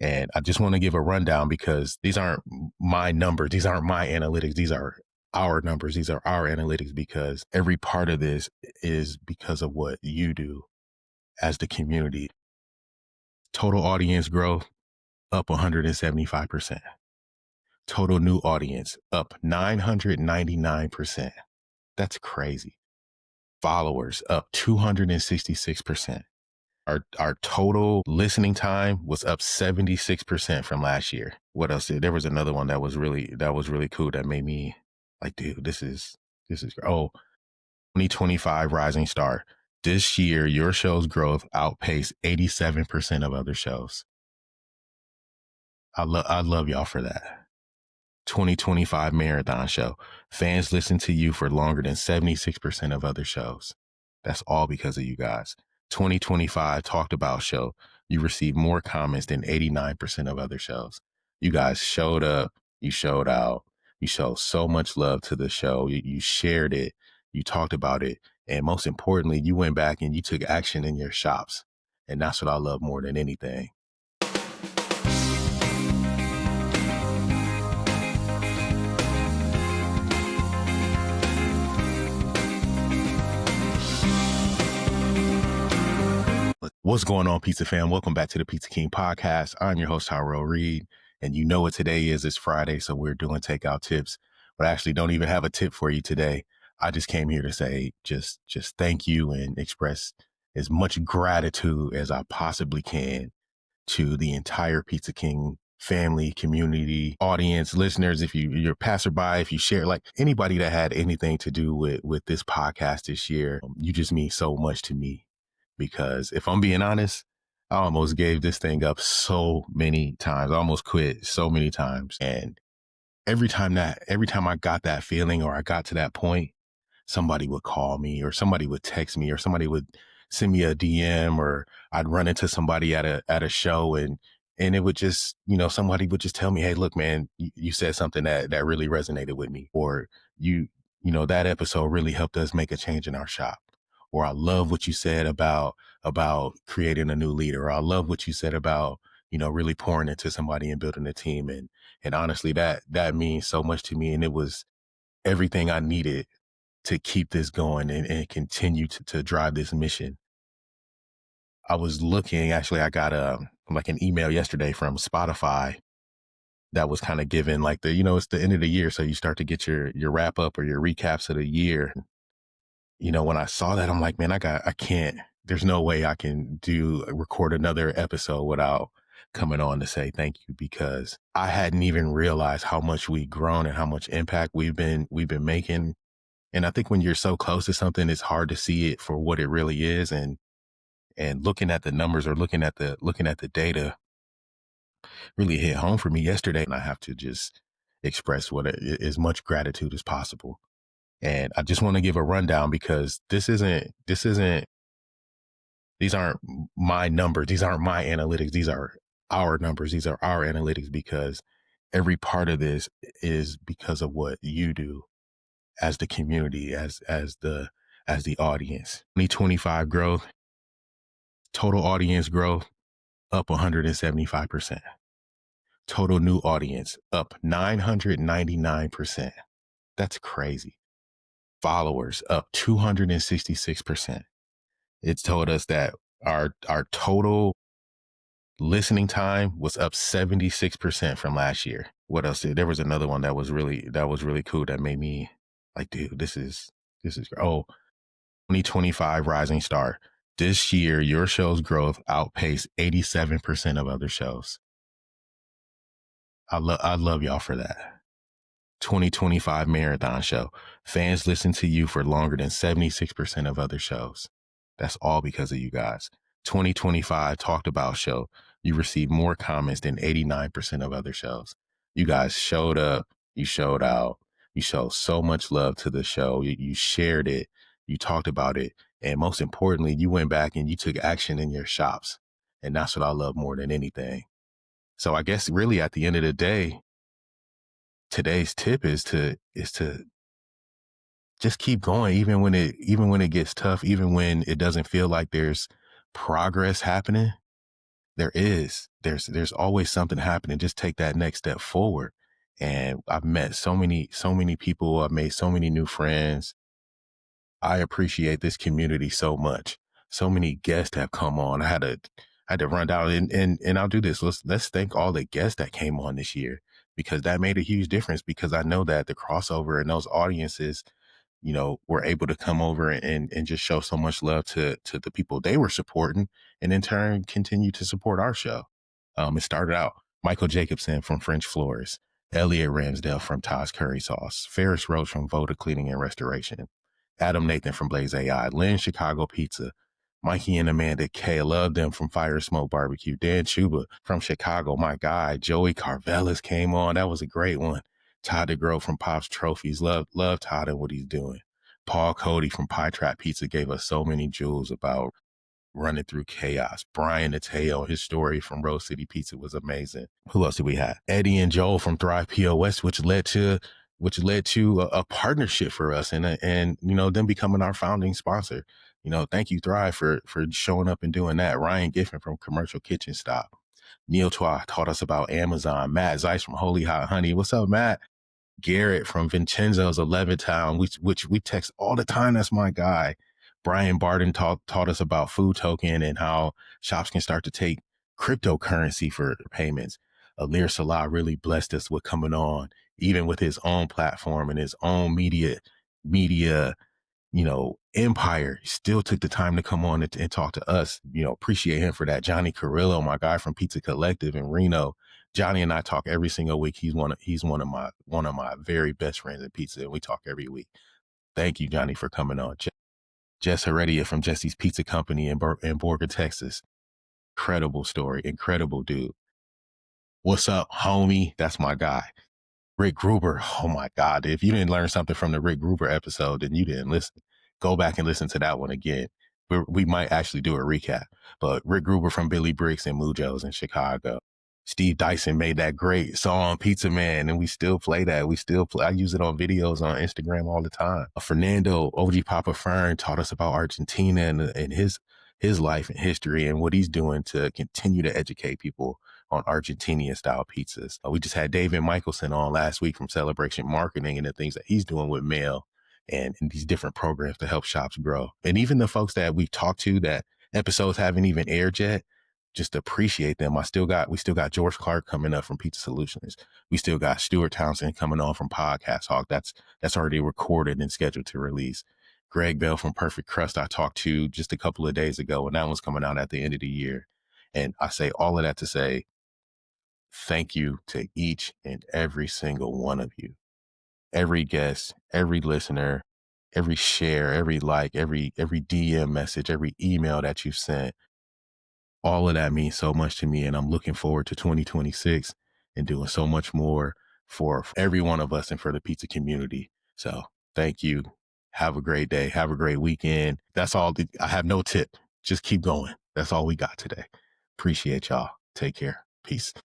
And I just want to give a rundown because these aren't my numbers. These aren't my analytics. These are our numbers. These are our analytics because every part of this is because of what you do as the community. Total audience growth up 175%. Total new audience up 999%. That's crazy. Followers up 266%. Our total listening time was up 76% from last year. What else? There was another one that was really cool that made me like, dude, this is 2025 Rising Star. This year, your show's growth outpaced 87% of other shows. I love y'all for that. 2025 Marathon Show. Fans listen to you for longer than 76% of other shows. That's all because of you guys. 2025 Talked About Show. You received more comments than 89% of other shows. You guys showed up. You showed out. You showed so much love to the show. You shared it. You talked about it. And most importantly, you went back and you took action in your shops. And that's what I love more than anything. What's going on, Pizza Fam? Welcome back to the Pizza King podcast. I'm your host, Tyrell Reed, and you know what today is. It's Friday, so we're doing takeout tips, but I actually don't even have a tip for you today. I just came here to say just thank you and express as much gratitude as I possibly can to the entire Pizza King family, community, audience, listeners. If you're passerby, if you share, like anybody that had anything to do with this podcast this year, you just mean so much to me. Because if I'm being honest, I almost gave this thing up so many times. I almost quit so many times. And every time I got that feeling or I got to that point, somebody would call me or somebody would text me or somebody would send me a DM or I'd run into somebody at a show and it would just, somebody would just tell me, hey, look, man, you said something that really resonated with me, or that episode really helped us make a change in our shop. Or I love what you said about creating a new leader. Or I love what you said about, really pouring into somebody and building a team. And honestly, that means so much to me. And it was everything I needed to keep this going and continue to drive this mission. I was looking, actually, I got an email yesterday from Spotify that was kind of given like it's the end of the year. So you start to get your wrap up or your recaps of the year. When I saw that, I'm like, man, I can't, there's no way I can record another episode without coming on to say thank you, because I hadn't even realized how much we've grown and how much impact we've been making. And I think when you're so close to something, it's hard to see it for what it really is. And looking at the numbers or looking at the data really hit home for me yesterday. And I have to just express as much gratitude as possible. And I just want to give a rundown because these aren't my numbers. These aren't my analytics. These are our numbers. These are our analytics because every part of this is because of what you do as the community, as the audience. 2025 growth, total audience growth up 175%. Total new audience up 999%. That's crazy. Followers up 266%. It's told us that our total listening time was up 76% from last year. What else? There was another one that was really cool that made me like, dude, this is 2025 Rising Star. This year, your show's growth outpaced 87% of other shows. I love y'all for that. 2025 Marathon Show. Fans listen to you for longer than 76% of other shows. That's all because of you guys. 2025 Talked About Show. You received more comments than 89% of other shows. You guys showed up. You showed out. You showed so much love to the show. You shared it. You talked about it. And most importantly, you went back and you took action in your shops. And that's what I love more than anything. So I guess really at the end of the day, today's tip is to just keep going, even when it gets tough, even when it doesn't feel like there's progress happening. There's always something happening. Just take that next step forward. And I've met so many people. I've made so many new friends. I appreciate this community so much. So many guests have come on. I had to run down and I'll do this. Let's thank all the guests that came on this year, because that made a huge difference, because I know that the crossover and those audiences, were able to come over and just show so much love to the people they were supporting, and in turn continue to support our show. It started out Michael Jacobson from French Floors, Elliot Ramsdale from Todd's Curry Sauce, Ferris Roach from Voda Cleaning and Restoration, Adam Nathan from Blaze AI, Lynn Chicago Pizza, Mikey and Amanda K. Love them from Fire Smoke Barbecue, Dan Chuba from Chicago, my guy, Joey Carvelis came on. That was a great one. Todd DeGroat from Pop's Trophies. Love Todd and what he's doing. Paul Cody from Pie Trap Pizza gave us so many jewels about running through chaos. Brian Mateo, his story from Rose City Pizza was amazing. Who else did we have? Eddie and Joel from Thrive POS, which led to a partnership for us, and them becoming our founding sponsor. Thank you, Thrive, for showing up and doing that. Ryan Giffen from Commercial Kitchen Stop. Neil Twa taught us about Amazon. Matt Zeiss from Holy Hot Honey. What's up, Matt? Garrett from Vincenzo's 11 Town, which we text all the time. That's my guy. Brian Barden taught us about Food Token and how shops can start to take cryptocurrency for payments. Alir Salah really blessed us with coming on, even with his own platform and his own media empire. He still took the time to come on and talk to us. Appreciate him for that. Johnny Carrillo, my guy from Pizza Collective in Reno. Johnny and I talk every single week. He's one of my very best friends in pizza, and we talk every week. Thank you, Johnny, for coming on. Jess Heredia from Jesse's Pizza Company in Borga, Texas. Incredible story, incredible dude. What's up, homie? That's my guy. Rick Gruber. Oh my God. If you didn't learn something from the Rick Gruber episode, then you didn't listen. Go back and listen to that one again. We might actually do a recap. But Rick Gruber from Billy Bricks and Mujo's in Chicago. Steve Dyson made that great song, Pizza Man, and we still play that. I use it on videos on Instagram all the time. Fernando, OG Papa Fern, taught us about Argentina and his life and history and what he's doing to continue to educate people on Argentinian style pizzas. We just had David Michelson on last week from Celebration Marketing and the things that he's doing with mail and these different programs to help shops grow. And even the folks that we've talked to that episodes haven't even aired yet, just appreciate them. We still got George Clark coming up from Pizza Solutions. We still got Stuart Townsend coming on from Podcast Hawk. That's already recorded and scheduled to release. Greg Bell from Perfect Crust I talked to just a couple of days ago, and that one's coming out at the end of the year. And I say all of that to say thank you to each and every single one of you. Every guest, every listener, every share, every like, every DM message, every email that you sent. All of that means so much to me, and I'm looking forward to 2026 and doing so much more for every one of us and for the pizza community. So thank you. Have a great day. Have a great weekend. That's all. I have no tip. Just keep going. That's all we got today. Appreciate y'all. Take care. Peace.